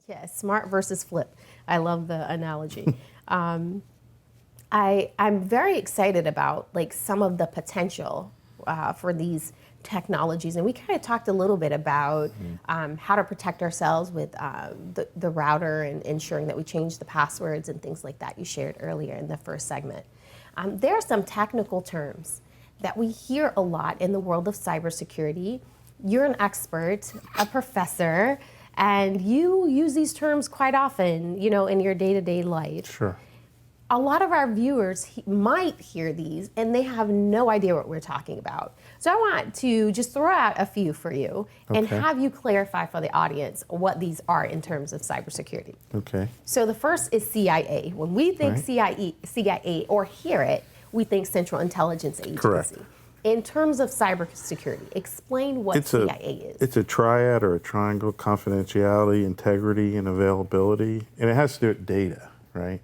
Yeah, smart versus flip. I love the analogy. I'm very excited about like some of the potential for these technologies, and we kind of talked a little bit about how to protect ourselves with the router and ensuring that we change the passwords and things like that you shared earlier in the first segment. There are some technical terms that we hear a lot in the world of cybersecurity. You're an expert, a professor, and you use these terms quite often, you know, in your day-to-day life. Sure. A lot of our viewers might hear these and they have no idea what we're talking about. So I want to just throw out a few for you and have you clarify for the audience what these are in terms of cybersecurity. Okay. So the first is CIA. When we think CIA or hear it, we think Central Intelligence Agency. Correct. In terms of cybersecurity, explain what CIA is. It's a triad or a triangle: confidentiality, integrity, and availability. And it has to do with data, right?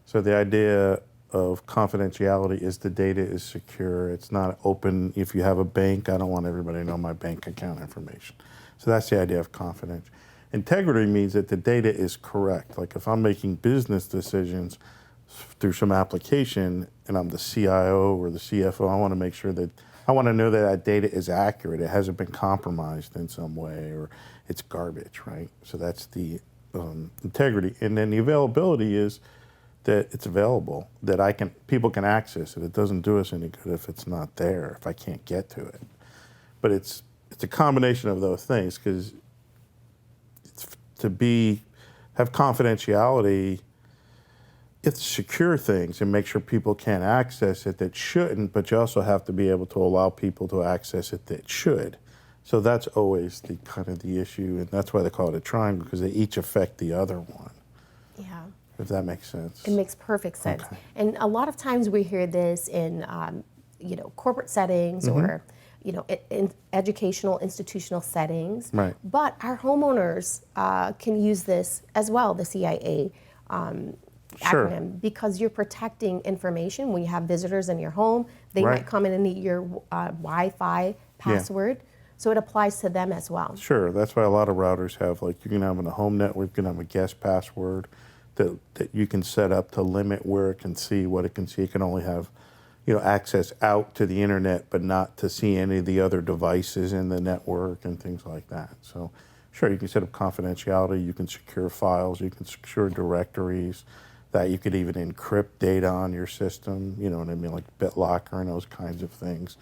So the idea of confidentiality is the data is secure. It's not open. If you have a bank, I don't want everybody to know my bank account information. So that's the idea of confidence. Integrity means that the data is correct. Like if I'm making business decisions through some application and I'm the CIO or the CFO, I want to make sure that I want to know that that data is accurate. It hasn't been compromised in some way, or it's garbage, right? So that's the integrity. And then the availability is that it's available, that people can access it. It doesn't do us any good if it's not there, if I can't get to it. But it's a combination of those things, because have confidentiality, you have to secure things and make sure people can't access it that shouldn't, but you also have to be able to allow people to access it that should. So that's always the kind of the issue, and that's why they call it a triangle, because they each affect the other one. Yeah. If that makes sense. It makes perfect sense. Okay. And a lot of times we hear this in, corporate settings or, in educational, institutional settings. Right. But our homeowners can use this as well, the CIA acronym, because you're protecting information. When you have visitors in your home, they might come in and need your Wi-Fi password. Yeah. So it applies to them as well. Sure, that's why a lot of routers have, like, you can have in a home network, you can have a guest password that you can set up to limit where it can see, what it can see. It can only have, access out to the internet, but not to see any of the other devices in the network and things like that. So sure, you can set up confidentiality, you can secure files, you can secure directories, that you could even encrypt data on your system, you know what I mean, like BitLocker and those kinds of things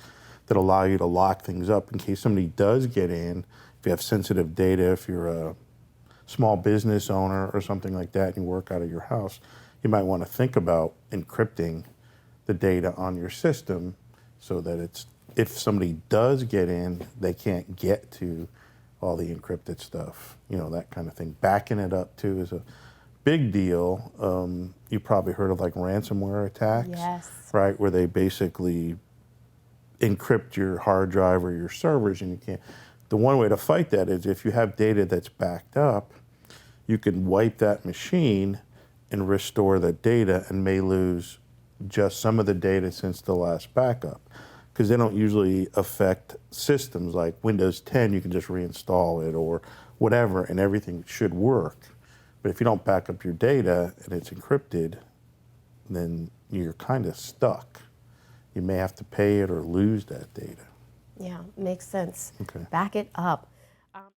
that allow you to lock things up in case somebody does get in. If you have sensitive data, if you're a small business owner or something like that and you work out of your house, you might want to think about encrypting the data on your system so that if somebody does get in, they can't get to all the encrypted stuff, that kind of thing. Backing it up too is a big deal. You probably heard of like ransomware attacks, yes, right? Where they basically encrypt your hard drive or your servers, and you can't. The one way to fight that is if you have data that's backed up, you can wipe that machine and restore the data, and may lose just some of the data since the last backup, because they don't usually affect systems like Windows 10. You can just reinstall it or whatever, and everything should work. But if you don't back up your data and it's encrypted, then you're kind of stuck. You may have to pay it or lose that data. Yeah, makes sense. Okay. Back it up.